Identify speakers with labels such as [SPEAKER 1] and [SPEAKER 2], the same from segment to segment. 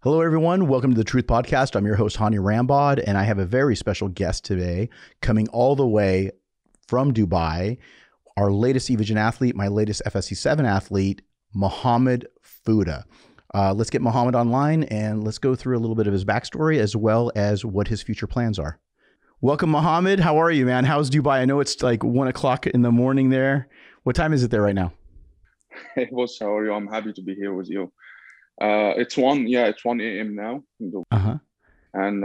[SPEAKER 1] Hello, everyone. Welcome to the Truth Podcast. I'm your host, Hani Rambod, and I have a very special guest today coming all the way from Dubai, our latest Evogen athlete, my latest FSC7 athlete, Mohammed Fouda. Let's get Mohammed online and let's go through a little bit of his backstory as well as what his future plans are. Welcome, Mohammed. How are you, man? How's Dubai? I know it's like 1 o'clock in the morning there. What time is it there right now?
[SPEAKER 2] Hey, boss, how are you? I'm happy to be here with you. It's 1 a.m. now,
[SPEAKER 1] Uh-huh.
[SPEAKER 2] and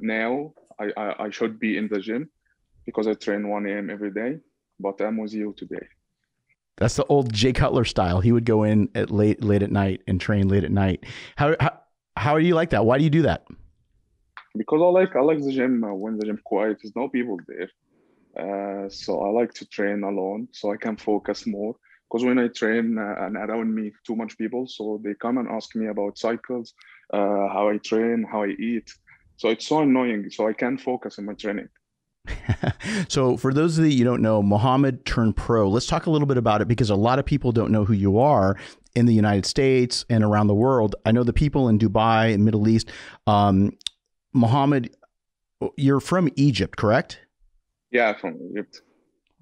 [SPEAKER 2] now I should be in the gym because I train 1 a.m. every day, but I'm with you today
[SPEAKER 1] That's the old Jay Cutler style. He would go in at late at night and train late at night. How do you like that? Why do you do that?
[SPEAKER 2] because I like the gym when the gym quiet. There's no people there, so I like to train alone so I can focus more. Because when I train and around me too much people, so they come and ask me about cycles, how I train, how I eat. So it's so annoying. So I can't focus on my training.
[SPEAKER 1] So for those of you don't know, Mohammed turned pro. Let's talk a little bit about it because a lot of people don't know who you are in the United States and around the world. I know the people in Dubai and Middle East. Mohammed, you're from Egypt, correct?
[SPEAKER 2] Yeah, from Egypt.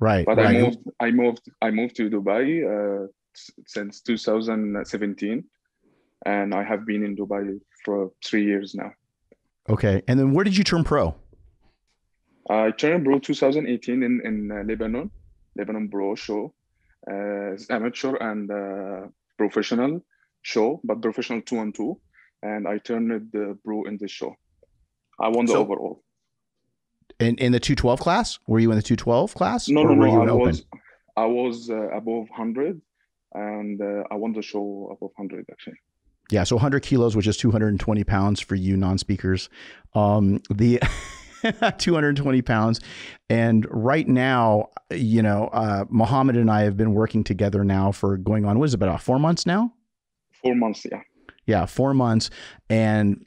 [SPEAKER 1] Right,
[SPEAKER 2] But I
[SPEAKER 1] right.
[SPEAKER 2] moved, I moved, I moved to Dubai since 2017, and I have been in Dubai for 3 years now.
[SPEAKER 1] Okay. And then where did you turn pro?
[SPEAKER 2] I turned pro 2018 in Lebanon, Lebanon Pro show, amateur and professional show, but professional two on two, and I turned pro in this show. I won the
[SPEAKER 1] So
[SPEAKER 2] overall.
[SPEAKER 1] in the 212 class, were you in the 212 class
[SPEAKER 2] No,
[SPEAKER 1] or
[SPEAKER 2] no,
[SPEAKER 1] were
[SPEAKER 2] no.
[SPEAKER 1] you
[SPEAKER 2] I
[SPEAKER 1] an open?
[SPEAKER 2] was, I was above 100, and I won the show above 100 actually.
[SPEAKER 1] Yeah. So 100 kilos, which is 220 pounds for you non-speakers. The 220 pounds. And right now, Mohammed and I have been working together now for going on, what is it, about 4 months now?
[SPEAKER 2] 4 months, yeah.
[SPEAKER 1] Yeah, 4 months. And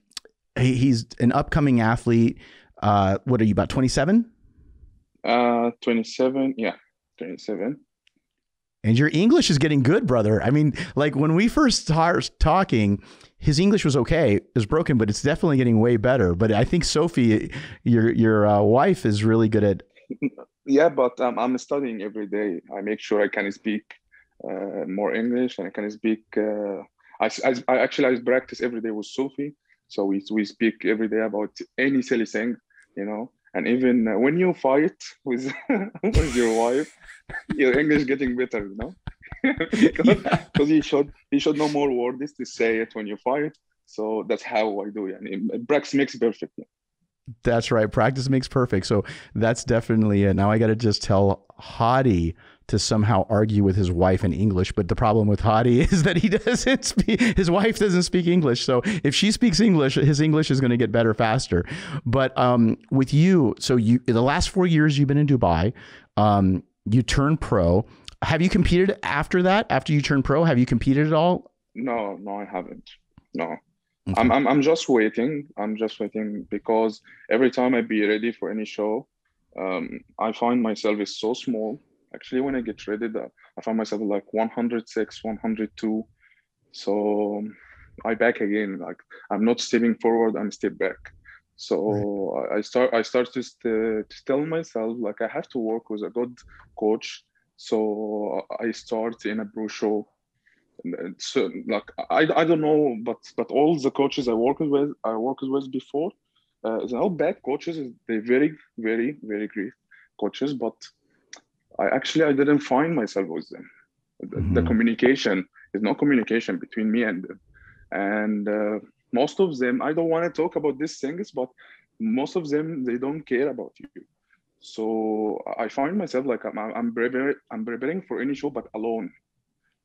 [SPEAKER 1] he's an upcoming athlete. What are you, about 27?
[SPEAKER 2] 27, yeah, 27.
[SPEAKER 1] And your English is getting good, brother. I mean, like when we first started talking, his English was okay. It was broken, but it's definitely getting way better. But I think Sophie, your wife, is really good at.
[SPEAKER 2] Yeah, but I'm studying every day. I make sure I can speak more English and I can speak. I practice every day with Sophie. So we speak every day about any silly thing, you know. And even when you fight with with your wife, your English getting better, you know, because
[SPEAKER 1] Yeah,
[SPEAKER 2] he should know more words to say it when you fight. So that's how I do it. And practice makes perfect.
[SPEAKER 1] that's right. Practice makes perfect. So that's definitely it. Now I got to just tell Hadi to somehow argue with his wife in English. But the problem with Hadi is that he doesn't speak, his wife doesn't speak English. So if she speaks English, his English is going to get better faster. But with you, so the last 4 years you've been in Dubai, you turned pro. Have you competed after that? After you turned pro, have you competed at all?
[SPEAKER 2] No, no, I haven't. No. I'm
[SPEAKER 1] Okay.
[SPEAKER 2] I'm I'm just waiting. I'm just waiting because every time I be ready for any show, I find myself is so small. Actually, when I get ready, I find myself like 106, 102. So I back again. Like I'm not stepping forward, I'm step back.
[SPEAKER 1] Right.
[SPEAKER 2] So I start to tell myself like I have to work with a good coach. So I start in a pro show so like I don't know, but all the coaches I worked with before, they're not bad coaches. They're very very great coaches, but I didn't find myself with them. The
[SPEAKER 1] Mm-hmm.
[SPEAKER 2] communication is no communication between me and them, and most of them I don't want to talk about these things, but most of them they don't care about you. So I find myself like I'm preparing for any show, but alone.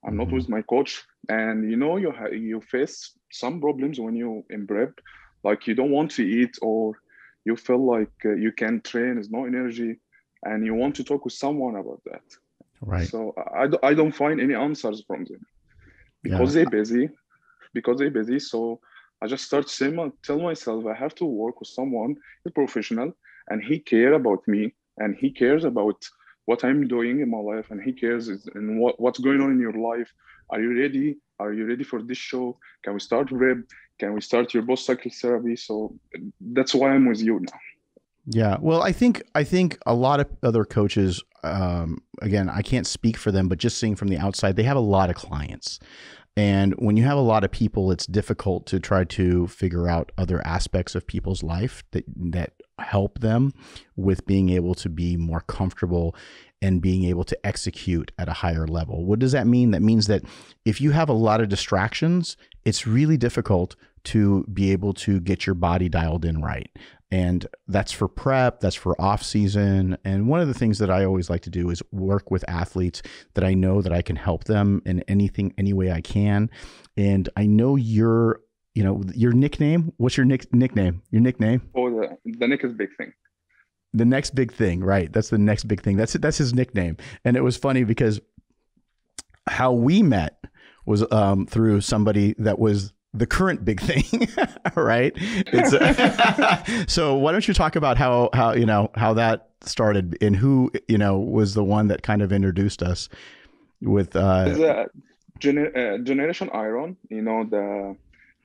[SPEAKER 2] I'm not
[SPEAKER 1] Mm-hmm.
[SPEAKER 2] with my coach, and you face some problems when you in prep, like you don't want to eat or you feel like you can train, there's no energy, and you want to talk with someone about that.
[SPEAKER 1] Right.
[SPEAKER 2] So I don't find any answers from them
[SPEAKER 1] Yeah.
[SPEAKER 2] because they're busy, So I just start saying, tell myself I have to work with someone, a professional, and he care about me, and he cares about what I'm doing in my life, and he cares in what's going on in your life. Are you ready? Are you ready for this show? Can we start rep? Can we start your post cycle therapy? So that's why I'm with you now.
[SPEAKER 1] Yeah. Well, I think a lot of other coaches, again, I can't speak for them, but just seeing from the outside, they have a lot of clients. And when you have a lot of people, it's difficult to try to figure out other aspects of people's life that help them with being able to be more comfortable and being able to execute at a higher level. What does that mean? That means that if you have a lot of distractions, it's really difficult to be able to get your body dialed in right. And that's for prep, that's for off season. And one of the things that I always like to do is work with athletes that I know that I can help them in any way I can. And I know your nickname. What's your nickname? Your nickname?
[SPEAKER 2] Oh, the next big thing.
[SPEAKER 1] The next big thing, right? That's the next big thing. That's his nickname. And it was funny because how we met was through somebody that was the current big thing, right? It's so why don't you talk about how that started and who was the one that kind of introduced us with
[SPEAKER 2] Generation Iron.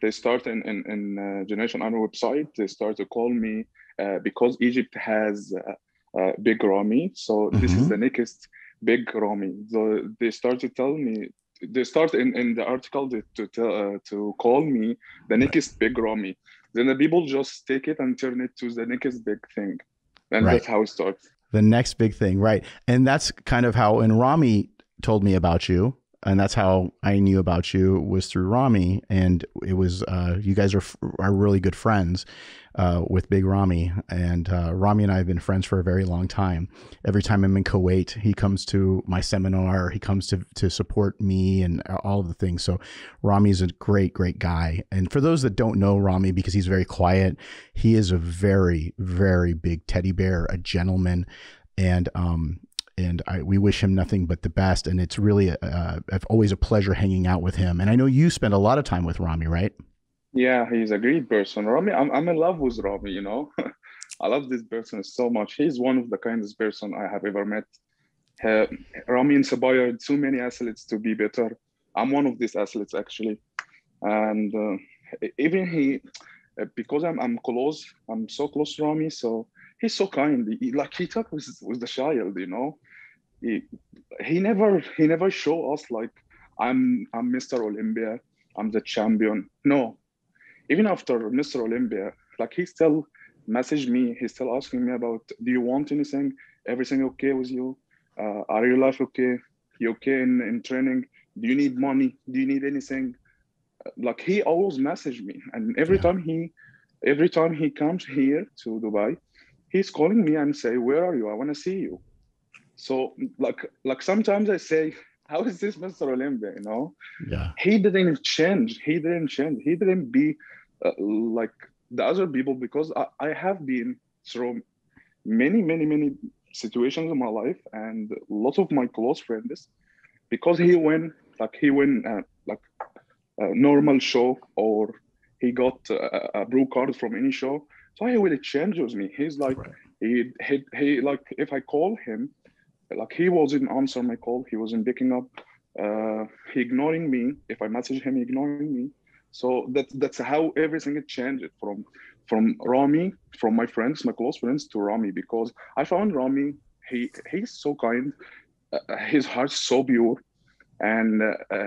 [SPEAKER 2] They start in Generation Iron website. They start to call me because Egypt has Big Ramy. So this is the next Big Ramy. So they start to tell me. They start in the article to call me the next Big Ramy. Then the people just take it and turn it to the next big thing. And that's how it starts.
[SPEAKER 1] The next big thing, right. And that's kind of how, and Ramy told me about you. And that's how I knew about you, was through Ramy. And it was, you guys are really good friends with Big Ramy. And Ramy and I have been friends for a very long time. Every time I'm in Kuwait, he comes to my seminar, he comes to support me and all of the things. So Ramy's a great, great guy. And for those that don't know Ramy, because he's very quiet, he is a very, very big teddy bear, a gentleman. And we wish him nothing but the best. And it's really always a pleasure hanging out with him. And I know you spend a lot of time with Ramy, right?
[SPEAKER 2] Yeah, he's a great person. Ramy, I'm in love with Ramy, I love this person so much. He's one of the kindest person I have ever met. Ramy inspired so many athletes to be better. I'm one of these athletes, actually. And even he, because I'm so close to Ramy, so he's so kind. He talks with the child, He never show us like I'm Mr. Olympia, I'm the champion. No, even after Mr. Olympia, like he still message me. He's still asking me about, do you want anything? Everything okay with you? Are your life okay? You okay in training? Do you need money? Do you need anything? Like he always message me, and every time he comes here to Dubai, he's calling me and say, where are you? I want to see you. So like sometimes I say, how is this Mr. Olympia?
[SPEAKER 1] Yeah.
[SPEAKER 2] He didn't change. He didn't be like the other people, because I have been through many situations in my life, and lots of my close friends, because he win a normal show, or he got a blue card from any show. So he will change with me. He's like, he like, if I call him, like he wasn't answering my call, he wasn't picking up, he ignoring me. If I message him, he ignoring me. So that's how everything had changed from Ramy, from my friends, my close friends, to Ramy, because I found Ramy, he's so kind, his heart's so pure, and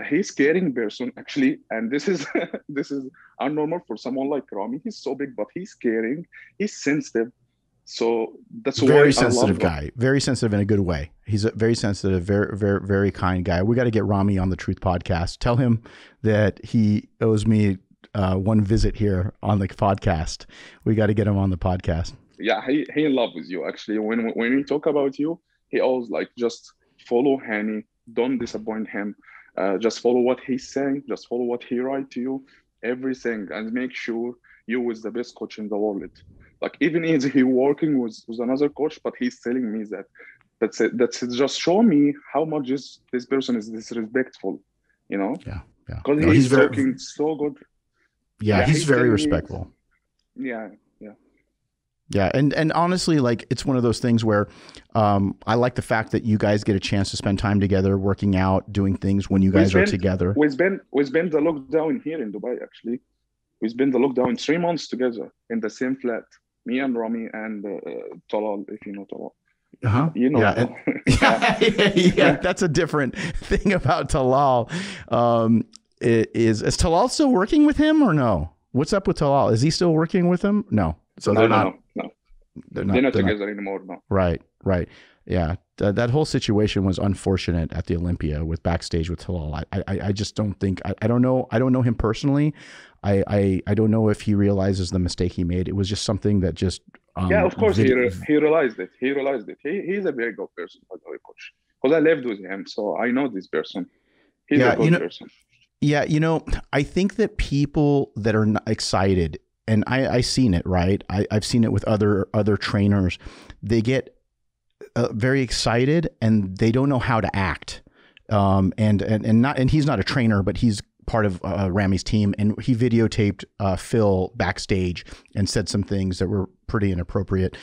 [SPEAKER 2] he's caring person, actually. And this is this is abnormal for someone like Ramy. He's so big, but he's caring, he's sensitive. So that's
[SPEAKER 1] very
[SPEAKER 2] why
[SPEAKER 1] sensitive
[SPEAKER 2] I love
[SPEAKER 1] guy, very sensitive in a good way. He's a very sensitive, very, very, very kind guy. We got to get Ramy on the Truth Podcast. Tell him that he owes me one visit here on the podcast. We got to get him on the podcast.
[SPEAKER 2] Yeah, he in love with you, actually. When we talk about you, he always like, just follow Hani, don't disappoint him. Just follow what he's saying, just follow what he write to you, everything, and make sure you is the best coach in the world. Like, even if he working with another coach, but he's telling me that's it. That's it. Just show me how much this person is disrespectful,
[SPEAKER 1] Yeah.
[SPEAKER 2] Because he's talking so good.
[SPEAKER 1] Yeah, he's very respectful.
[SPEAKER 2] Yeah.
[SPEAKER 1] Yeah. And honestly, like it's one of those things where I like the fact that you guys get a chance to spend time together, working out, doing things when you
[SPEAKER 2] We
[SPEAKER 1] guys are
[SPEAKER 2] spent
[SPEAKER 1] together.
[SPEAKER 2] we spent the lockdown here in Dubai actually. We spent the lockdown 3 months together in the same flat. Me and Rami and Talal, if you know Talal.
[SPEAKER 1] Uh-huh.
[SPEAKER 2] You know
[SPEAKER 1] Yeah.
[SPEAKER 2] Talal.
[SPEAKER 1] Yeah. That's a different thing about Talal. Is Talal still working with him or no? What's up with Talal? Is he still working with him? No. So
[SPEAKER 2] No,
[SPEAKER 1] they're
[SPEAKER 2] no,
[SPEAKER 1] not,
[SPEAKER 2] no, no.
[SPEAKER 1] they're
[SPEAKER 2] They're
[SPEAKER 1] not,
[SPEAKER 2] not
[SPEAKER 1] they're not.
[SPEAKER 2] together anymore. No.
[SPEAKER 1] Right. Right. Yeah. That whole situation was unfortunate at the Olympia with backstage with Talal. I just don't think, I don't know. I don't know him personally. I don't know if he realizes the mistake he made. It was just something that just,
[SPEAKER 2] Yeah, of course he realized it. He realized it. He's a very good person, by the way, coach. Because I lived with him, so I know this person. He's a
[SPEAKER 1] yeah,
[SPEAKER 2] good person.
[SPEAKER 1] yeah, I think that people that are excited, and I seen it, right? I've seen it with other trainers. They get very excited and they don't know how to act. And he's not a trainer, but he's part of Rami's team, and he videotaped Phil backstage and said some things that were pretty inappropriate.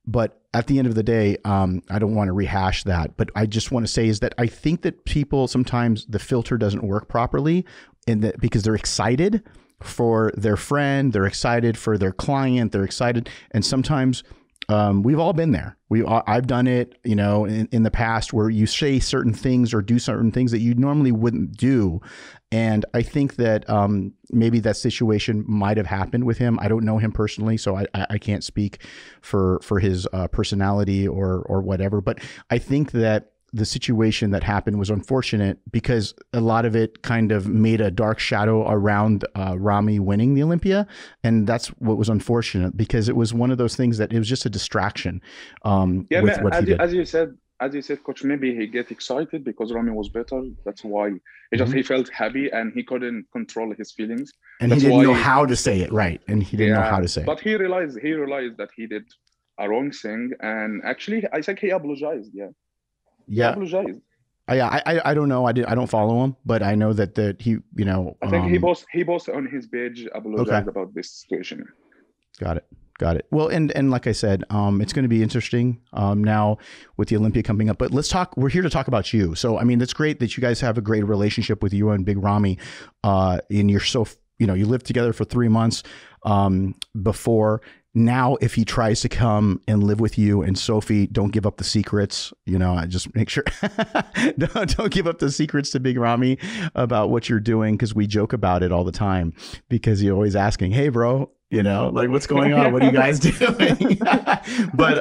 [SPEAKER 1] But at the end of the day, I don't want to rehash that, but I just want to say is that I think that people sometimes the filter doesn't work properly, and that because they're excited for their friend, they're excited for their client, they're excited, and sometimes we've all been there. I've done it, in the past where you say certain things or do certain things that you normally wouldn't do. And I think that maybe that situation might have happened with him. I don't know him personally, so I can't speak for his personality or whatever. But I think that the situation that happened was unfortunate because a lot of it kind of made a dark shadow around Rami winning the Olympia. And that's what was unfortunate because it was one of those things that it was just a distraction
[SPEAKER 2] Yeah,
[SPEAKER 1] with
[SPEAKER 2] man,
[SPEAKER 1] what he did.
[SPEAKER 2] as you said, coach, maybe he get excited because Rami was better. That's why he felt happy and he couldn't control his feelings.
[SPEAKER 1] And
[SPEAKER 2] That's
[SPEAKER 1] he didn't
[SPEAKER 2] why
[SPEAKER 1] know how to say it right. And he didn't know how to say
[SPEAKER 2] but
[SPEAKER 1] it.
[SPEAKER 2] he realized that he did a wrong thing, and actually, I think he apologized. Yeah, he
[SPEAKER 1] Yeah.
[SPEAKER 2] apologized.
[SPEAKER 1] I don't know. I don't follow him, but I know that he,
[SPEAKER 2] I think he posted on his page
[SPEAKER 1] okay.
[SPEAKER 2] apologized about this situation.
[SPEAKER 1] Got it. Well, and like I said, it's going to be interesting now with the Olympia coming up. But we're here to talk about you. So, I mean, it's great that you guys have a great relationship with you and Big Rami. And you're so, you lived together for 3 months before. Now, if he tries to come and live with you and Sophie, don't give up the secrets. Just make sure don't give up the secrets to Big Rami about what you're doing, because we joke about it all the time because you're always asking, "Hey, bro, like what's going on? What are you guys doing?" But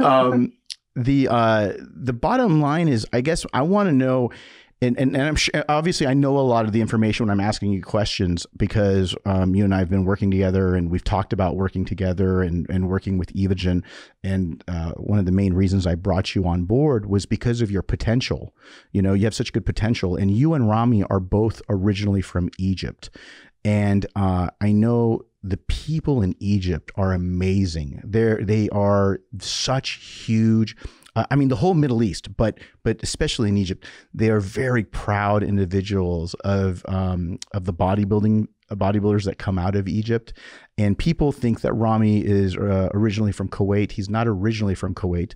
[SPEAKER 1] the bottom line is, I guess I want to know. And I'm sure, obviously I know a lot of the information when I'm asking you questions because you and I have been working together and we've talked about working together and working with Evogen. And one of the main reasons I brought you on board was because of your potential. You have such good potential, and you and Rami are both originally from Egypt. And I know the people in Egypt are amazing. They are such huge. I mean, the whole Middle East, but especially in Egypt, they are very proud individuals of the bodybuilders that come out of Egypt. And people think that Rami is originally from Kuwait. He's not originally from Kuwait.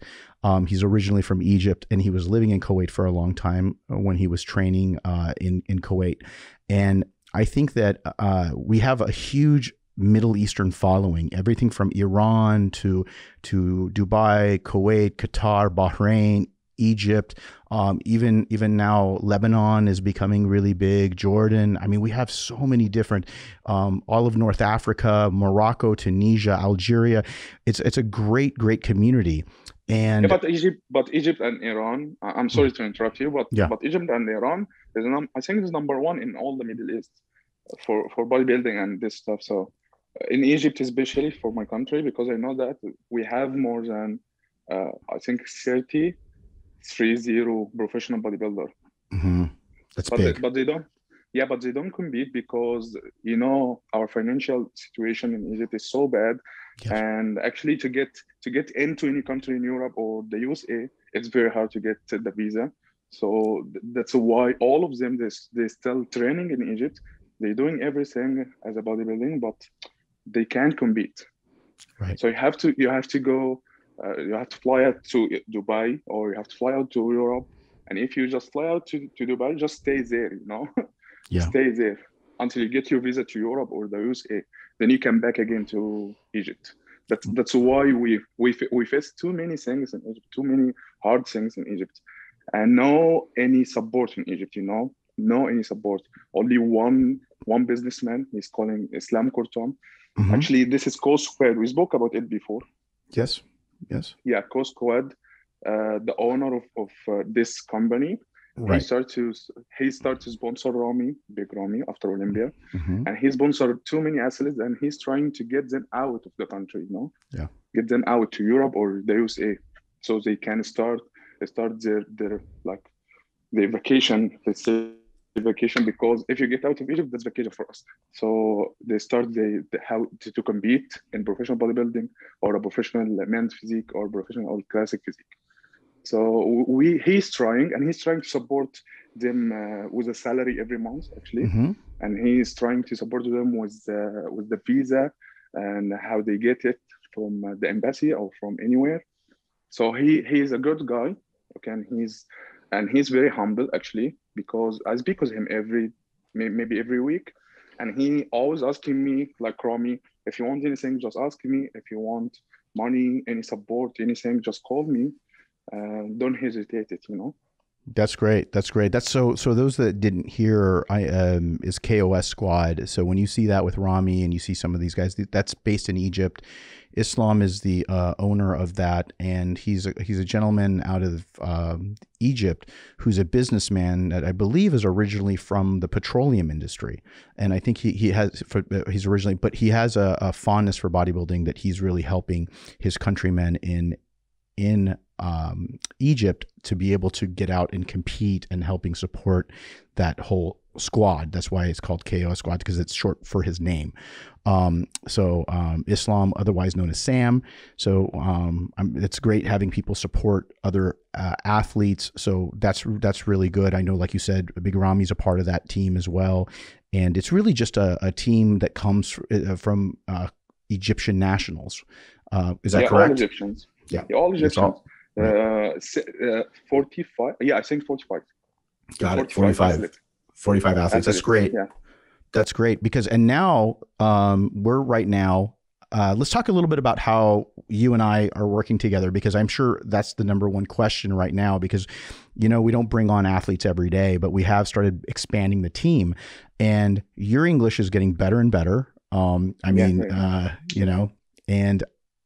[SPEAKER 1] He's originally from Egypt, and he was living in Kuwait for a long time when he was training in Kuwait. And I think that we have a huge Middle Eastern following, everything from Iran to Dubai, Kuwait, Qatar, Bahrain, Egypt, even now Lebanon is becoming really big, Jordan. I mean, we have so many different, all of North Africa, Morocco, Tunisia, Algeria. It's a great community. And
[SPEAKER 2] but Egypt and Iran, I'm sorry to interrupt you, but Egypt and Iran I think it's number one in all the Middle East for bodybuilding and this stuff. So in Egypt, especially for my country, because I know that we have more than I think 30 professional bodybuilder.
[SPEAKER 1] Mm-hmm. That's big.
[SPEAKER 2] But they don't compete because our financial situation in Egypt is so bad. Yes. And actually to get into any country in Europe or the USA, it's very hard to get the visa. So that's why all of them they still training in Egypt. They're doing everything as a bodybuilding, but they can't compete.
[SPEAKER 1] Right.
[SPEAKER 2] So you have to fly out to Dubai, or you have to fly out to Europe. And if you just fly out to Dubai, just stay there,
[SPEAKER 1] Yeah.
[SPEAKER 2] stay there until you get your visa to Europe or the USA. Then you come back again to Egypt. That's why we face too many things in Egypt, too many hard things in Egypt, and no any support in Egypt. No any support. Only one businessman. He's calling Islam Kurtom.
[SPEAKER 1] Mm-hmm.
[SPEAKER 2] Actually, this is Coast Square. We spoke about it before.
[SPEAKER 1] Yes. Yes.
[SPEAKER 2] Yeah, Coast Squad, the owner of this company, he
[SPEAKER 1] Right.
[SPEAKER 2] started to sponsor Big Ramy after Olympia,
[SPEAKER 1] Mm-hmm.
[SPEAKER 2] and he sponsored too many athletes, and he's trying to get them out of the country,
[SPEAKER 1] Yeah.
[SPEAKER 2] get them out to Europe or the USA, so they can start their like their vacation. Let's say vacation, because if you get out of Egypt, that's vacation for us. So they start how to compete in professional bodybuilding or a professional men's physique or professional or classic physique. So he's trying, and he's trying to support them with a salary every month, actually,
[SPEAKER 1] Mm-hmm.
[SPEAKER 2] and he's trying to support them with the visa and how they get it from the embassy or from anywhere. So he's a good guy, okay, and he's very humble, actually, because I speak with him maybe every week, and he always asking me like, Ramy, if you want anything, just ask me. If you want money, any support, anything, just call me. Don't hesitate it.
[SPEAKER 1] That's great. That's great. That's so those that didn't hear, is KOS Squad. So when you see that with Ramy and you see some of these guys, that's based in Egypt. Islam is the owner of that, and he's a gentleman out of Egypt who's a businessman that I believe is originally from the petroleum industry, and I think he's originally, but he has a fondness for bodybuilding that he's really helping his countrymen in Egypt to be able to get out and compete, and helping support that whole squad. That's why it's called KO Squad, because it's short for his name. Islam, otherwise known as Sam. So it's great having people support other athletes. So that's really good. I know, like you said, Big Ramy's a part of that team as well. And it's really just a team that comes from Egyptian nationals. Is that correct?
[SPEAKER 2] All Egyptians.
[SPEAKER 1] Yeah,
[SPEAKER 2] all Egyptians.
[SPEAKER 1] Right.
[SPEAKER 2] 45. Yeah, I think 45.
[SPEAKER 1] Got it. 45 athletes. That's great.
[SPEAKER 2] Yeah.
[SPEAKER 1] That's great, because, and now we're right now, let's talk a little bit about how you and I are working together, because I'm sure that's the number one question right now, because, we don't bring on athletes every day, but we have started expanding the team, and your English is getting better and better. And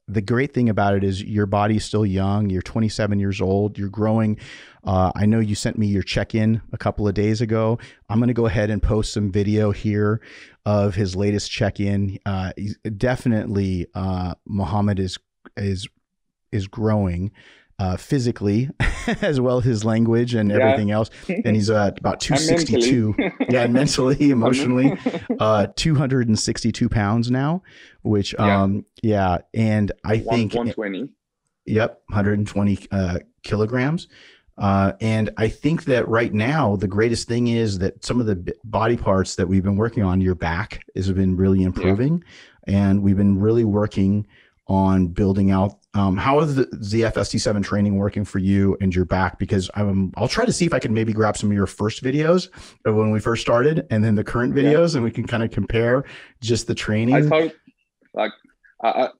[SPEAKER 1] the great thing about it is your body's still young. You're 27 years old. You're growing. I know you sent me your check-in a couple of days ago. I'm going to go ahead and post some video here of his latest check-in. Definitely, Muhammad is growing physically, as well as his language and everything else. And he's about 262. And mentally, emotionally, 262 pounds now, which, and I think
[SPEAKER 2] 120.
[SPEAKER 1] Yep. 120 kilograms. And I think that right now, the greatest thing is that some of the body parts that we've been working on, your back has been really improving. And we've been really working on building out. How is the ZFST7 training working for you and your back? Because I'll try to see if I can maybe grab some of your first videos of when we first started, and then the current videos, and we can kind of compare just the training.
[SPEAKER 2] I thought, like, I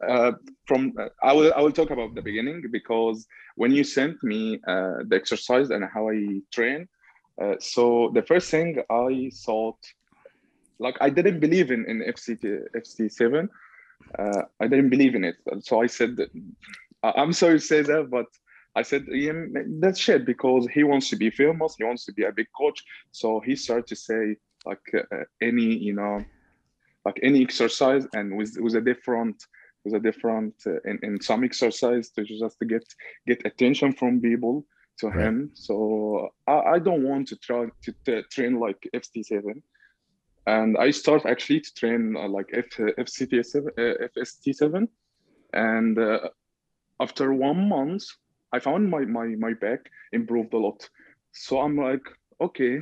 [SPEAKER 2] will talk about the beginning, because when you sent me the exercise and how I train, so the first thing I thought, like, I didn't believe in FST7. I didn't believe in it. So I said, I'm sorry to say that, but I said, yeah, that's shit, because he wants to be famous. He wants to be a big coach. So he started to say, like, any exercise, and with a different in some exercise, to just to get attention from people to him. So I don't want to try to train like FST7. And I start actually to train like FST7, and after 1 month, I found my back improved a lot. So I'm like, okay,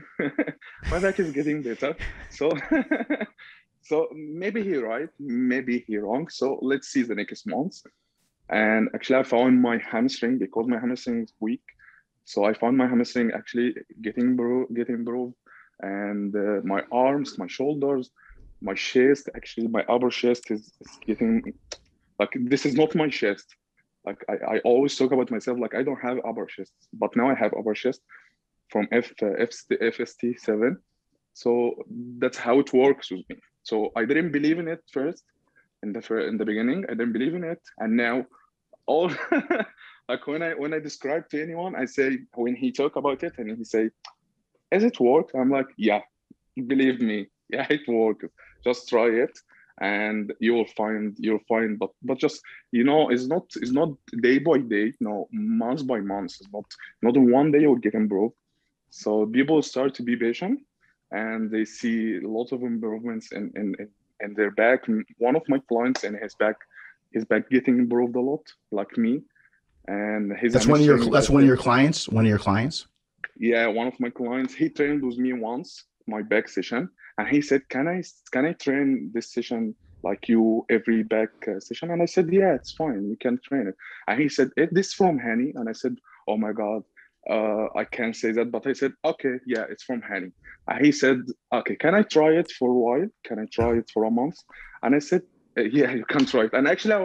[SPEAKER 2] my back is getting better. So So maybe he right, maybe he wrong. So let's see the next month. And actually, I found my hamstring because my hamstring is weak. So I found my hamstring actually getting improved, and my arms, my shoulders, my chest. Actually, my upper chest is getting like this is not my chest. Like I always talk about myself like I don't have upper chest, but now I have upper chest from FST7. So that's how it works with me. So I didn't believe in it first in the beginning. I didn't believe in it, and now all like when I describe to anyone, I say when he talk about it and he say, "Is it work?" I'm like, "Yeah, believe me, yeah, it works. Just try it, and you'll find. But just it's not day by day, no, month by month. It's not in one day you'll get improved. So people start to be patient, and they see a lot of improvements in their back. One of my clients in his back getting improved a lot, like me, and his hamstring.
[SPEAKER 1] That's one of your clients. One of your clients.
[SPEAKER 2] Yeah, one of my clients, he trained with me once, my back session, and he said, "Can I train this session like you every back session?" And I said, "Yeah, it's fine. You can train it." And he said, "Is this from Hani?" And I said, "Oh my God, I can't say that." But I said, "Okay, yeah, it's from Hani." And he said, "Okay, can I try it for a while? Can I try it for a month?" And I said, "Yeah, you can try it." And actually, I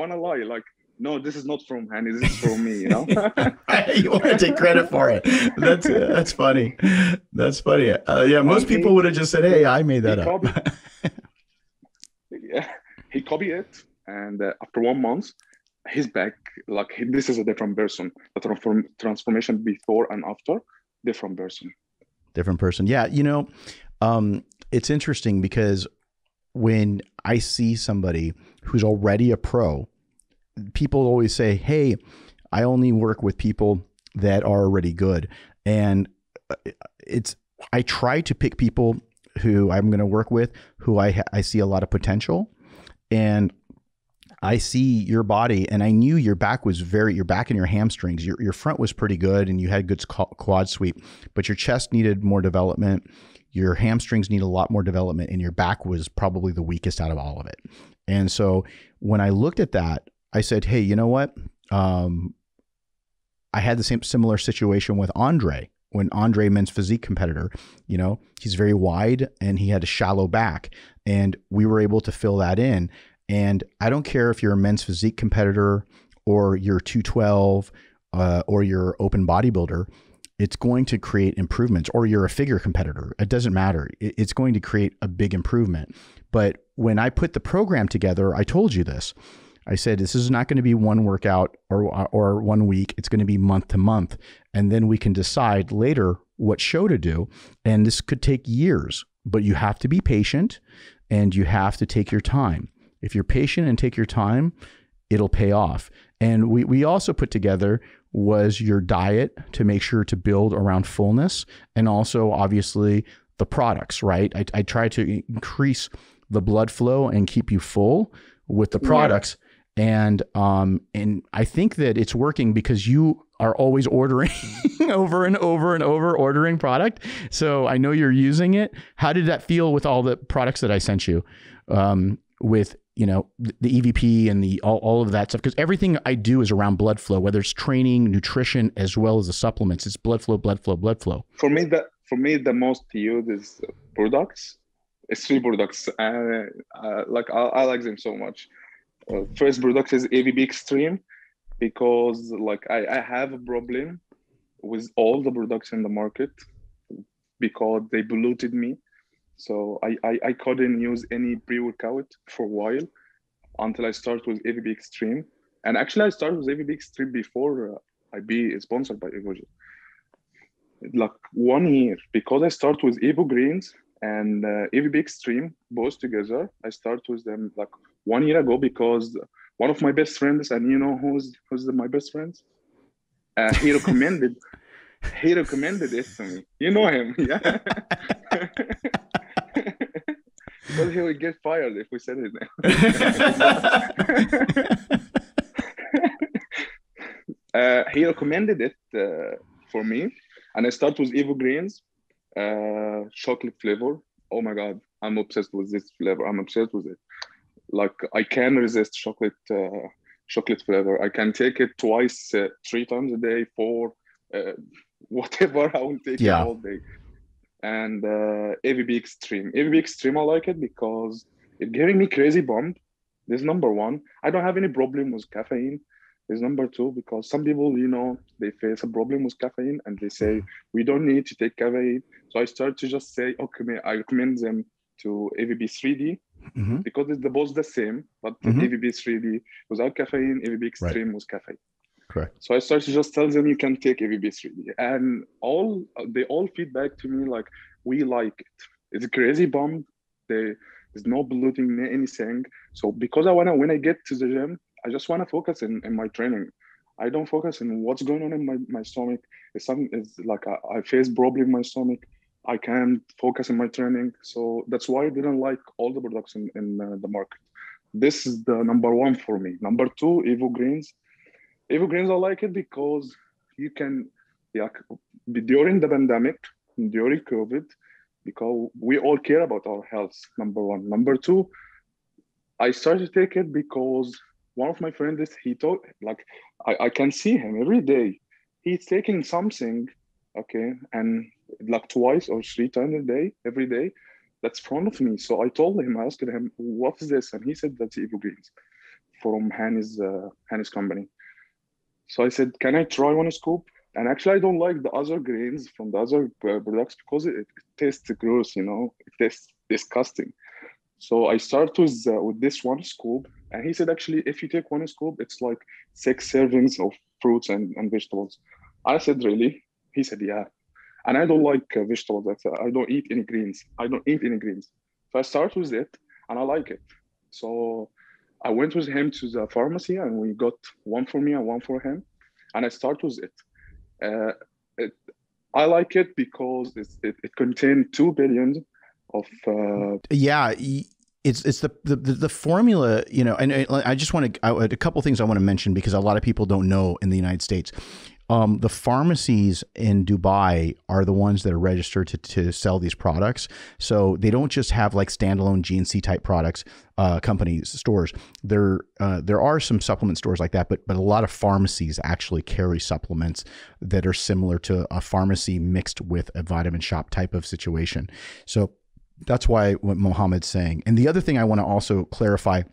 [SPEAKER 2] wanna lie, like, no, this is not from Hani. This is from me.
[SPEAKER 1] You want to take credit for it. That's funny. That's funny. Yeah, most
[SPEAKER 2] And
[SPEAKER 1] people would have just said, "Hey, I made
[SPEAKER 2] he
[SPEAKER 1] that up."
[SPEAKER 2] copied yeah, he copied it, and after 1 month, he's back. Like this is a different person. The transformation before and after, different person.
[SPEAKER 1] Different person. Yeah, it's interesting because when I see somebody who's already a pro, people always say, "Hey, I only work with people that are already good." And I try to pick people who I'm going to work with who I see a lot of potential. And I see your body, and I knew your back and your hamstrings, your front was pretty good, and you had good quad sweep, but your chest needed more development. Your hamstrings need a lot more development, and your back was probably the weakest out of all of it. And so when I looked at that, I said, "Hey, you know what?" I had the similar situation with Andre. When Andre, men's physique competitor, he's very wide and he had a shallow back, and we were able to fill that in. And I don't care if you're a men's physique competitor or you're 212 or you're open bodybuilder, it's going to create improvements, or you're a figure competitor. It doesn't matter. It's going to create a big improvement. But when I put the program together, I told you this. I said, this is not going to be one workout or 1 week. It's going to be month to month. And then we can decide later what show to do. And this could take years, but you have to be patient and you have to take your time. If you're patient and take your time, it'll pay off. And we also put together was your diet to make sure to build around fullness, and also obviously the products, right? I try to increase the blood flow and keep you full with the products. And I think that it's working because you are always ordering over and over and over ordering product. So I know you're using it. How did that feel with all the products that I sent you? With the EVP and all of that stuff, because everything I do is around blood flow, whether it's training, nutrition, as well as the supplements. It's blood flow, blood flow, blood flow.
[SPEAKER 2] For me, the most used is products. It's 3 products. Like I like them so much. First product is AVB Extreme, because like I have a problem with all the products in the market because they polluted me. So I couldn't use any pre-workout for a while until I start with AVB Extreme. And actually I started with AVB Extreme before I be sponsored by Evogen. Like 1 year, because I start with Evo Greens and AVB Extreme both together. I start with them like 1 year ago because one of my best friends, and who's my best friend? He recommended it to me. You know him, yeah. Because he would get fired if we said his name. He recommended it for me, and I start with Evo Greens, chocolate flavor. Oh my God, I'm obsessed with this flavor. I'm obsessed with it. Like I can resist chocolate flavor. I can take it twice, 3 times a day, four, uh, whatever. I will take it
[SPEAKER 1] Yeah.
[SPEAKER 2] all day. And AVB Extreme. AVB Extreme, I like it because it giving me crazy bump. This number one. I don't have any problem with caffeine. Is number two because some people, they face a problem with caffeine and they say we don't need to take caffeine. So I start to just say, okay, I recommend them to AVB 3D
[SPEAKER 1] Hmm.
[SPEAKER 2] because it's the both the same, but
[SPEAKER 1] Hmm.
[SPEAKER 2] AVB 3D without caffeine, AVB
[SPEAKER 1] Right.
[SPEAKER 2] Extreme with caffeine.
[SPEAKER 1] Correct.
[SPEAKER 2] So I started to just tell them you can take AVB 3D, and they all feedback to me like we like it. It's a crazy bomb. There's no polluting anything. So because when I get to the gym, I just wanna focus in my training. I don't focus on what's going on in my stomach. It's like I face problem in my stomach. I can't focus in my training. So that's why I didn't like all the products in the market. This is the number one for me. Number two, Evo Greens. Evo Greens, I like it because you can, yeah, during the pandemic, during COVID, because we all care about our health, number one. Number two, I started to take it because one of my friends, he told, like, I can see him every day. He's taking something, okay, and like twice or 3 times a day, every day, that's front of me. So I told him, I asked him, what is this? And he said, that's Evo Greens from Hanny's company. So I said, can I try one scoop? And actually, I don't like the other grains from the other products because it tastes gross, it tastes disgusting. So I start with this one scoop, and he said, actually, if you take one scoop, it's like 6 servings of fruits and vegetables. I said, really? He said, yeah. And I don't like vegetables. I don't eat any greens. I don't eat any greens. So I start with it, and I like it. So I went with him to the pharmacy, and we got one for me and one for him. And I start with it. Uh, it I like it because it contains 2 billion of
[SPEAKER 1] Yeah. It's the formula, and I just want to, a couple things I want to mention because a lot of people don't know in the United States. The pharmacies in Dubai are the ones that are registered to sell these products. So they don't just have like standalone GNC type products, companies, stores. There are some supplement stores like that, but a lot of pharmacies actually carry supplements that are similar to a pharmacy mixed with a vitamin shop type of situation. So that's why what Mohammed's saying. And the other thing I want to also clarify,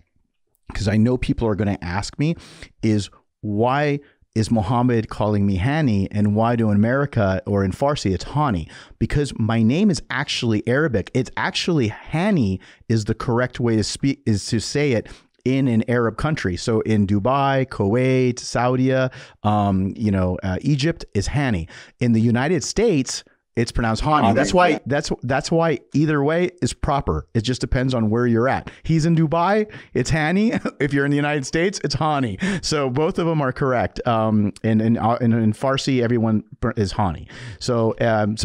[SPEAKER 1] because I know people are going to ask me, is why is Mohammed calling me Hani, and why do in America or in Farsi it's Hani? Because my name is actually Arabic. It's actually Hani is the correct way to speak, is to say it in an Arab country. So in Dubai, Kuwait, Saudi, Egypt is Hani. In the United States, it's pronounced Hani. That's why either way is proper. It just depends on where you're at. He's in Dubai, it's Hani. If you're in the United States, it's Hani. So both of them are correct. And in Farsi, everyone is Hani. So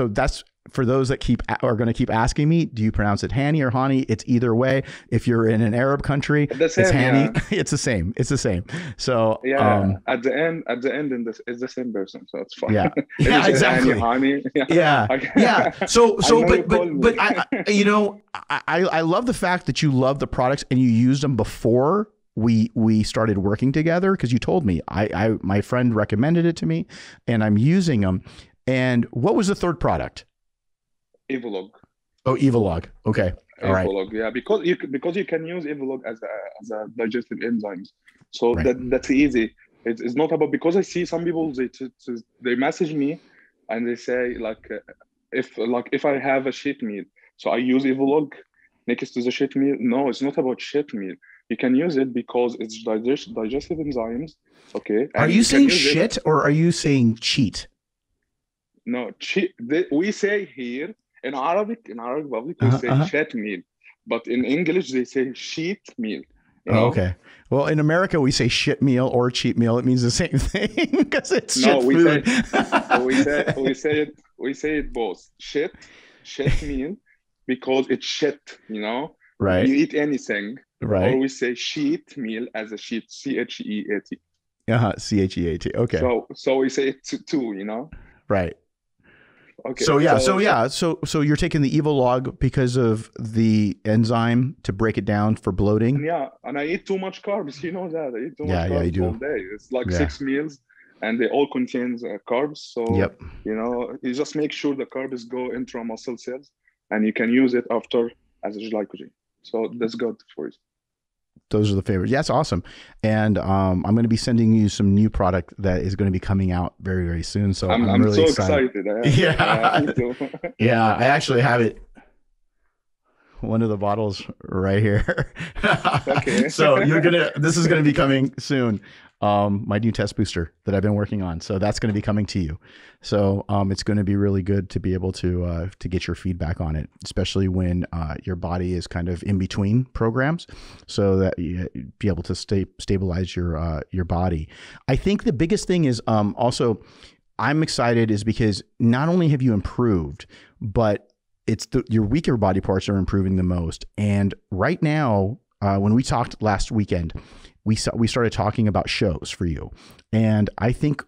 [SPEAKER 1] that's for those that are going to keep asking me, do you pronounce it Hani or Hani? It's either way. If you're in an Arab country,
[SPEAKER 2] the same,
[SPEAKER 1] it's Hani.
[SPEAKER 2] yeah.
[SPEAKER 1] It's the same. It's the same. So
[SPEAKER 2] Yeah, at the end, in this, it's the same person, so it's fine.
[SPEAKER 1] yeah,
[SPEAKER 2] If you
[SPEAKER 1] yeah,
[SPEAKER 2] say
[SPEAKER 1] exactly.
[SPEAKER 2] Hani,
[SPEAKER 1] Yeah,
[SPEAKER 2] I,
[SPEAKER 1] yeah. So,
[SPEAKER 2] I know you
[SPEAKER 1] but
[SPEAKER 2] call me.
[SPEAKER 1] I love the fact that you love the products and you used them before we started working together, because you told me my friend recommended it to me, and I'm using them. And what was the third product?
[SPEAKER 2] Evolog.
[SPEAKER 1] Oh, Evolog. Okay, all right,
[SPEAKER 2] Evolog, yeah, because you can use Evolog as a digestive enzymes, so
[SPEAKER 1] right.
[SPEAKER 2] that's easy. It's not about, because I see some people they message me and they say like if I have a shit meal, so I use Evolog next to the shit meal. No, it's not about shit meal. You can use it because it's digestive enzymes, okay,
[SPEAKER 1] Are
[SPEAKER 2] and
[SPEAKER 1] you
[SPEAKER 2] you can
[SPEAKER 1] saying
[SPEAKER 2] use it.
[SPEAKER 1] shit or are you saying cheat?
[SPEAKER 2] No, we say here in Arabic public we say
[SPEAKER 1] Uh-huh.
[SPEAKER 2] chat meal, but in English they say sheet meal. You
[SPEAKER 1] Oh,
[SPEAKER 2] know?
[SPEAKER 1] okay. Well, in America, we say shit meal or cheat meal. It means the same thing because it's
[SPEAKER 2] No,
[SPEAKER 1] shit food.
[SPEAKER 2] we say it both shit meal because it's shit.
[SPEAKER 1] Right.
[SPEAKER 2] You eat anything, or
[SPEAKER 1] Right.
[SPEAKER 2] we say sheet meal as a sheet, CHEAT.
[SPEAKER 1] CHEAT. Okay.
[SPEAKER 2] So we say it too.
[SPEAKER 1] Right.
[SPEAKER 2] Okay.
[SPEAKER 1] So you're taking the Evolog because of the enzyme to break it down for bloating.
[SPEAKER 2] Yeah, and I eat too much carbs. You know that I eat too much
[SPEAKER 1] you
[SPEAKER 2] carbs
[SPEAKER 1] do.
[SPEAKER 2] all day. It's like 6 meals, and they all contain carbs. So you just make sure the carbs go into muscle cells, and you can use it after as a glycogen. So that's good for you.
[SPEAKER 1] Those are the favorites. Yeah, that's awesome. And I'm going to be sending you some new product that is going to be coming out very, very soon. So I'm really
[SPEAKER 2] so excited.
[SPEAKER 1] Yeah, I actually have it. One of the bottles right here.
[SPEAKER 2] Okay.
[SPEAKER 1] So this is going to be coming soon. My new test booster that I've been working on. So that's going to be coming to you. So it's going to be really good to be able to get your feedback on it, especially when your body is kind of in between programs, so that you be able to stabilize your body. I think the biggest thing is also I'm excited is because not only have you improved, but it's your weaker body parts are improving the most. And right now, when we talked last weekend, we started talking about shows for you. And I think,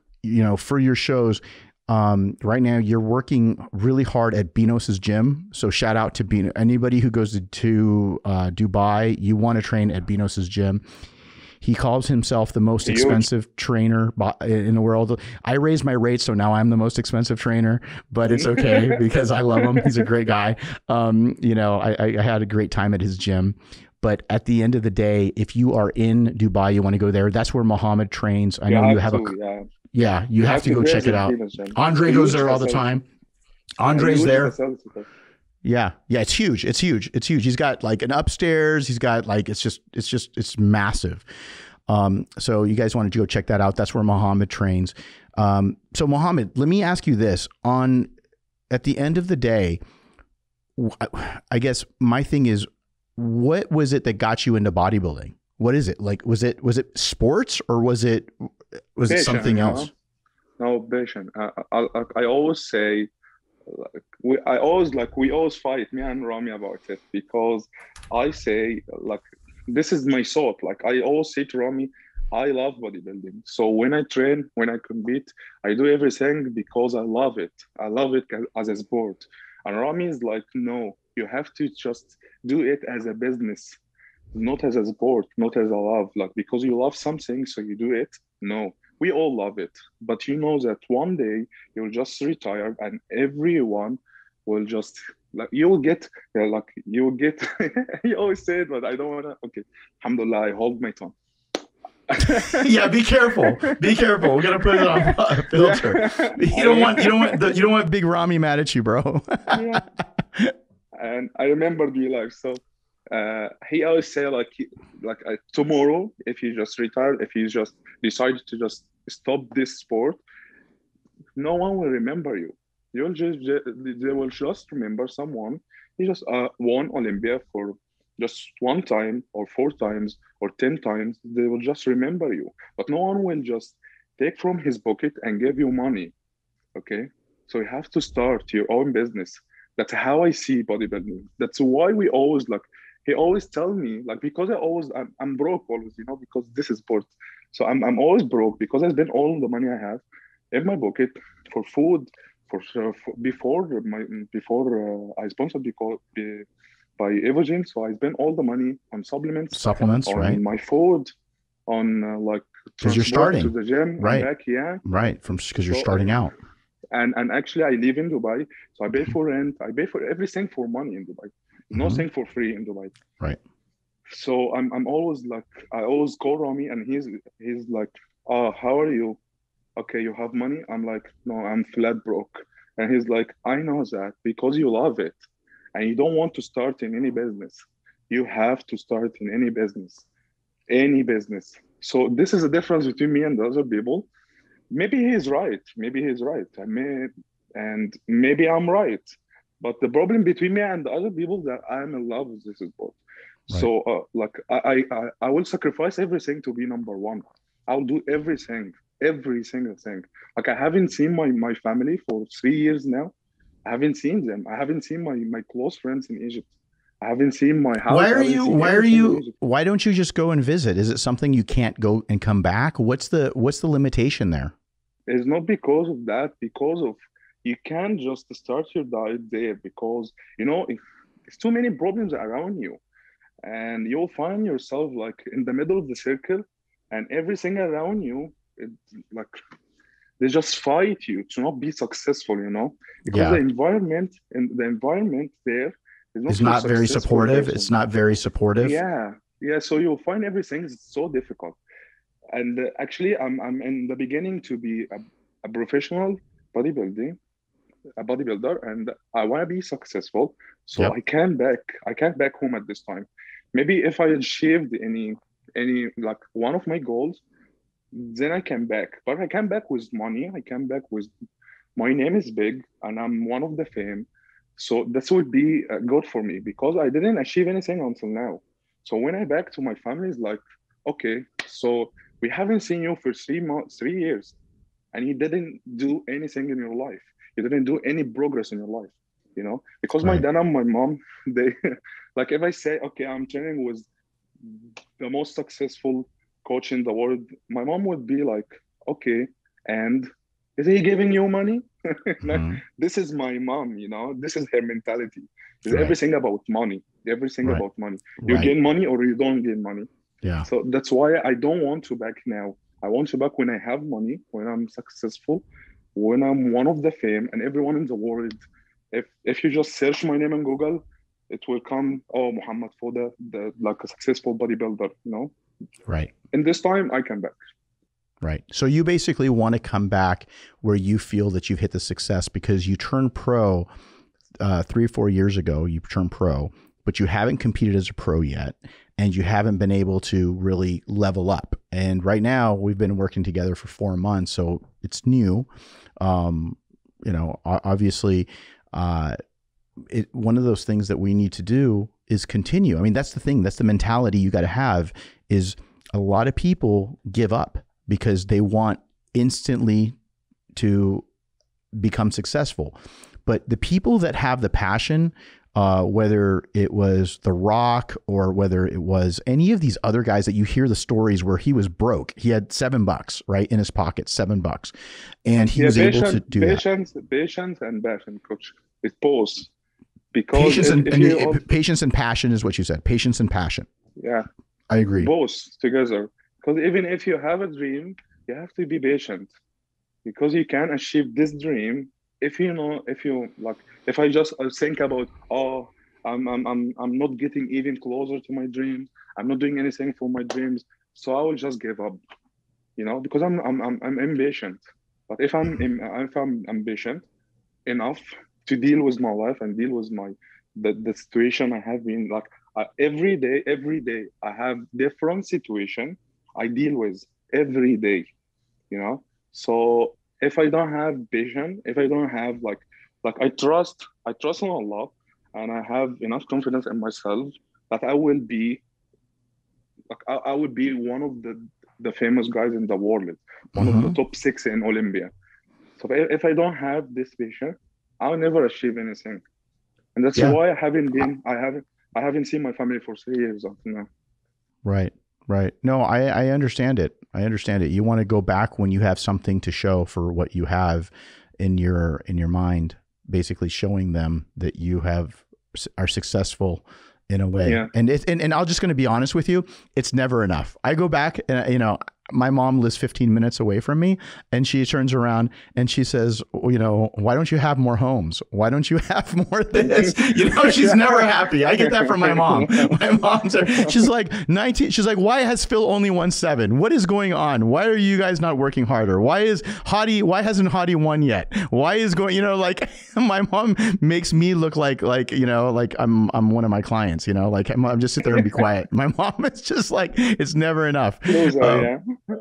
[SPEAKER 1] for your shows, right now you're working really hard at Benos's gym. So shout out to Beno. Anybody who goes to Dubai, you want to train at Benos's gym. He calls himself the most expensive trainer in the world. I raised my rates, so now I'm the most expensive trainer, but it's okay because I love him. He's a great guy. I had a great time at his gym. But at the end of the day, if you are in Dubai, you want to go there. That's where Muhammad trains. I know you have you have to go check it out. Andre goes there all the time. Andre's there. Yeah, it's huge. It's huge. He's got like an upstairs. He's got like it's massive. So you guys wanted to go check that out. That's where Muhammad trains. So Muhammad, let me ask you this: at the end of the day, I guess my thing is, what was it that got you into bodybuilding? What is it like? Was it sports or was it something else?
[SPEAKER 2] No, passion. I always say. We always fight, me and Rami, about it, because I say, like, this is my thought. Like, I always say to Rami, I love bodybuilding. So when I train, when I compete, I do everything because I love it. I love it as a sport. And Rami is like, no, you have to just do it as a business, not as a sport, not as a love. Like, because you love something, so you do it. No. We all love it, but you know that one day you'll just retire and everyone will just you always say it, but I don't want to. Okay, alhamdulillah, I hold my tongue.
[SPEAKER 1] Yeah, be careful. Be careful. We're gonna put it on filter. You don't want Big Rami mad at you, bro.
[SPEAKER 2] Yeah. And I remember the life. So he always say tomorrow, if he just retired, if he just decided to just stop this sport, no one will remember you. They will just remember someone. He just won Olympia for just one time or 4 times or 10 times. They will just remember you, but no one will just take from his pocket and give you money. Okay, so you have to start your own business. That's how I see bodybuilding. That's why we always he always tell me, because I'm broke always, because this is sport. So I'm always broke because I spend all the money I have in my pocket for food, before I sponsored by Evogen. So I spend all the money on supplements,
[SPEAKER 1] on right?
[SPEAKER 2] my food, on
[SPEAKER 1] because you're starting
[SPEAKER 2] to the gym,
[SPEAKER 1] right?
[SPEAKER 2] Back, yeah,
[SPEAKER 1] right. Because you're starting out.
[SPEAKER 2] And actually, I live in Dubai, so I pay for rent. I pay for everything for money in Dubai. Nothing for free in Dubai.
[SPEAKER 1] Right.
[SPEAKER 2] So I'm always I always call Rami, and he's like, "Oh, how are you? Okay, you have money?" I'm like, "No, I'm flat broke." And he's like, "I know that because you love it, and you don't want to start in any business. You have to start in any business. So this is the difference between me and the other people. Maybe he's right. And maybe I'm right. But the problem between me and the other people that I'm in love with this sport. Right. So I will sacrifice everything to be number one. I'll do everything, every single thing. I haven't seen my family for 3 years now. I haven't seen them. I haven't seen my close friends in Egypt. I haven't seen my house.
[SPEAKER 1] Why don't you just go and visit? Is it something you can't go and come back? What's the limitation there?
[SPEAKER 2] It's not because of that, because of you can't just start your diet there because if it's too many problems around you, and you'll find yourself like in the middle of the circle, and everything around you, it, like they just fight you to not be successful, because
[SPEAKER 1] Yeah.
[SPEAKER 2] the environment there is not
[SPEAKER 1] It's
[SPEAKER 2] for
[SPEAKER 1] not very
[SPEAKER 2] successful
[SPEAKER 1] supportive. It's
[SPEAKER 2] person.
[SPEAKER 1] not very supportive.
[SPEAKER 2] Yeah, yeah. So you'll find everything is so difficult. And actually, I'm in the beginning to be a professional bodybuilding, a bodybuilder, and I want to be successful. So
[SPEAKER 1] Yep.
[SPEAKER 2] I can't back home at this time. Maybe if I achieved any like one of my goals, then I came back. But I came back with money. I came back with my name is big and I'm one of the fame. So this would be good for me because I didn't achieve anything until now. So when I back to my family, it's like, okay, so we haven't seen you for 3 months, 3 years, and you didn't do anything in your life. You didn't do any progress in your life, because my
[SPEAKER 1] Right.
[SPEAKER 2] dad and my mom, they like if I say, okay, I'm training with the most successful coach in the world, my mom would be like, okay, and is he giving you money? Like,
[SPEAKER 1] Hmm.
[SPEAKER 2] this is my mom, this is her mentality. It's
[SPEAKER 1] Right.
[SPEAKER 2] everything about money, everything
[SPEAKER 1] Right.
[SPEAKER 2] about money. You
[SPEAKER 1] Right.
[SPEAKER 2] gain money or you don't gain money.
[SPEAKER 1] Yeah.
[SPEAKER 2] So that's why I don't want to back now. I want to back when I have money, when I'm successful, when I'm one of the fame, and everyone in the world. If you just search my name in Google, it will come. Oh, Muhammad Foda, the like a successful bodybuilder.
[SPEAKER 1] Right.
[SPEAKER 2] In this time, I come back.
[SPEAKER 1] Right. So you basically want to come back where you feel that you've hit the success because you turned pro 3 or 4 years ago. You turned pro, but you haven't competed as a pro yet, and you haven't been able to really level up. And right now, we've been working together for 4 months, so it's new. Obviously, one of those things that we need to do is continue. I mean, that's the thing. That's the mentality you got to have. Is a lot of people give up because they want instantly to become successful. But the people that have the passion, whether it was The Rock or whether it was any of these other guys that you hear the stories where he was broke, he had $7, right, in his pocket, $7, and he
[SPEAKER 2] Yeah,
[SPEAKER 1] was able to do that.
[SPEAKER 2] patience and passion, coach. It's both because
[SPEAKER 1] Patience
[SPEAKER 2] if you
[SPEAKER 1] patience and passion is what you said. Patience and passion.
[SPEAKER 2] yeah,
[SPEAKER 1] I agree.
[SPEAKER 2] both together. Because even if you have a dream, you have to be patient because you can achieve this dream if you like if I just think about, oh, I'm not getting even closer to my dreams, I'm not doing anything for my dreams, so I will just give up, because I'm impatient. But
[SPEAKER 1] Mhm.
[SPEAKER 2] if I'm impatient enough to deal with my life and deal with the situation I have been like, every day I have different situation I deal with every day, so if I don't have vision, if I don't have like I trust in Allah, and I have enough confidence in myself that I will be like I would be one of the famous guys in the world, one of the
[SPEAKER 1] Mhm.
[SPEAKER 2] top 6 in Olympia. So if I don't have this vision, I'll never achieve anything. And that's
[SPEAKER 1] Yeah.
[SPEAKER 2] why I haven't seen my family for 3 years until now.
[SPEAKER 1] Right. Right. No, I understand it. I understand it. You want to go back when you have something to show for what you have in your mind, basically showing them that you are successful in a way.
[SPEAKER 2] Yeah.
[SPEAKER 1] And I'm just going to be honest with you, it's never enough. I go back and my mom lives 15 minutes away from me, and she turns around and she says, why don't you have more homes? Why don't you have more of this? She's never happy. I get that from my mom. My mom's, she's like 19. She's like, why has Phil only won 7? What is going on? Why are you guys not working harder? Why hasn't Hadi won yet? Why is going, like my mom makes me look like I'm one of my clients, like I'm just sit there and be quiet. My mom is just like, it's never enough.
[SPEAKER 2] Yeah.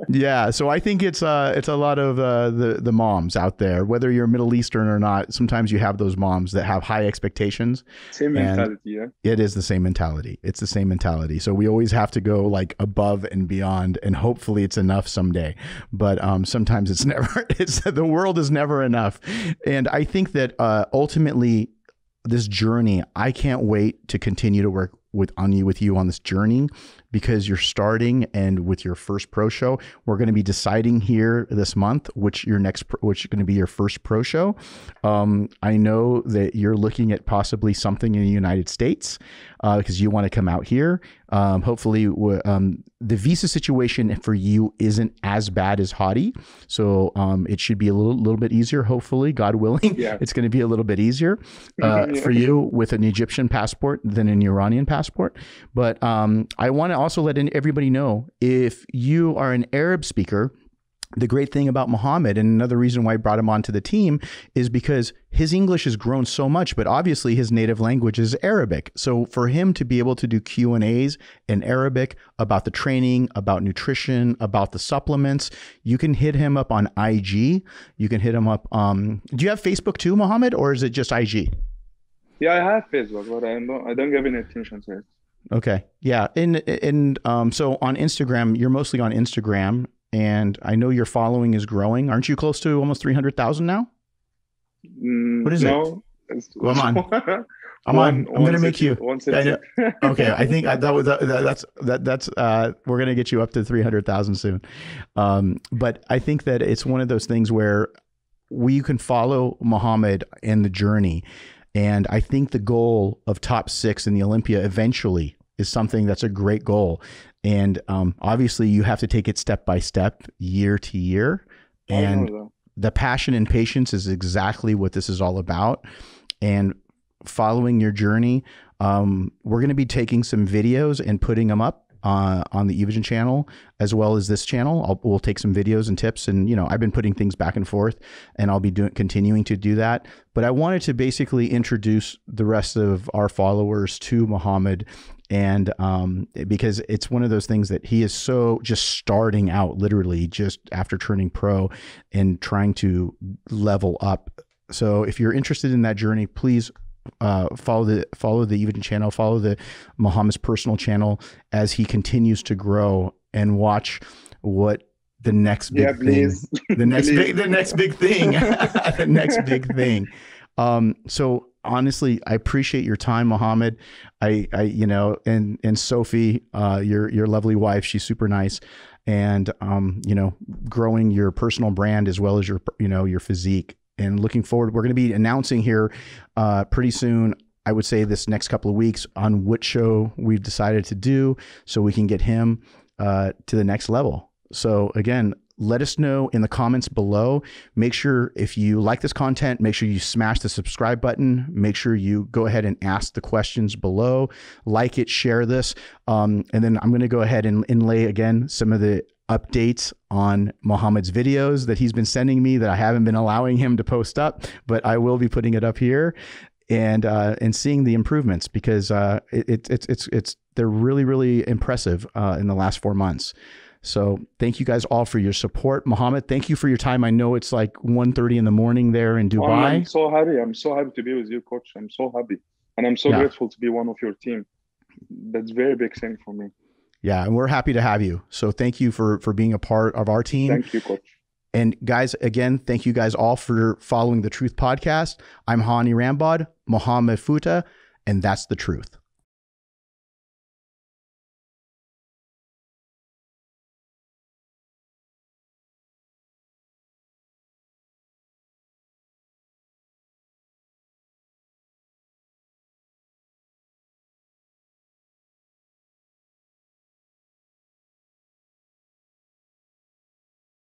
[SPEAKER 1] Yeah, so I think it's a lot of the moms out there, whether you're Middle Eastern or not. Sometimes you have those moms that have high expectations,
[SPEAKER 2] Same
[SPEAKER 1] and
[SPEAKER 2] mentality, yeah.
[SPEAKER 1] it is the same mentality. It's the same mentality. So we always have to go like above and beyond, and hopefully it's enough someday. But sometimes it's never. The world is never enough, and I think that ultimately this journey, I can't wait to continue to work with you on this journey, because you're starting, and with your first pro show, we're going to be deciding here this month which which is going to be your first pro show. I know that you're looking at possibly something in the United States because you want to come out here. Hopefully, the visa situation for you isn't as bad as Hadi, so it should be a little bit easier. Hopefully, God willing, it's going to be a little bit easier for you with an Egyptian passport than an Iranian passport. But I want to also let everybody know, if you are an Arab speaker, the great thing about Mohammed, and another reason why I brought him onto the team, is because his English has grown so much, but obviously his native language is Arabic. So for him to be able to do Q&As in Arabic about the training, about nutrition, about the supplements, you can hit him up on IG. You can hit him up. Do you have Facebook too, Mohammed, or is it just IG?
[SPEAKER 2] Yeah, I have Facebook, but I don't give any attention to it.
[SPEAKER 1] Okay. Yeah. And so on Instagram, you're mostly on Instagram. And I know your following is growing. Aren't you close to almost 300,000 now? What is it? Come on. I'm going to make you. Okay. I think that's we're going to get you up to 300,000 soon. But I think that it's one of those things where we can follow Mohammed in the journey. And I think the goal of top 6 in the Olympia eventually is something that's a great goal. And obviously you have to take it step by step, year to year. And the passion and patience is exactly what this is all about. And following your journey, we're going to be taking some videos and putting them up on the Evogen channel, as well as this channel. We'll take some videos and tips, and I've been putting things back and forth, and I'll be continuing to do that. But I wanted to basically introduce the rest of our followers to Mohammed, and because it's one of those things that he is so just starting out, literally just after turning pro and trying to level up. So if you're interested in that journey, please follow the Evogen channel, follow the Mohammed's personal channel as he continues to grow, and watch what the next big thing, the next big thing. So honestly, I appreciate your time, Mohammed. And Sophie, your lovely wife, she's super nice. And, growing your personal brand as well as your physique. And looking forward, we're going to be announcing here pretty soon, I would say this next couple of weeks, on which show we've decided to do, so we can get him to the next level. So again, let us know in the comments below. Make sure, if you like this content, make sure you smash the subscribe button. Make sure you go ahead and ask the questions below. Like it, share this. And then I'm going to go ahead and inlay again some of the updates on Mohammed's videos that he's been sending me that I haven't been allowing him to post up, but I will be putting it up here, and seeing the improvements, because they're really, really impressive in the last 4 months. So thank you guys all for your support. Mohammed, thank you for your time. I know it's like 1:30 in the morning there in Dubai.
[SPEAKER 2] I'm so happy. I'm so happy to be with you, Coach. I'm so happy. And I'm so grateful to be one of your team. That's a very big thing for me.
[SPEAKER 1] Yeah, and we're happy to have you. So thank you for being a part of our team.
[SPEAKER 2] Thank you, Coach.
[SPEAKER 1] And guys, again, thank you guys all for following the Truth Podcast. I'm Hani Rambod, Mohammed Fouta, and that's the truth.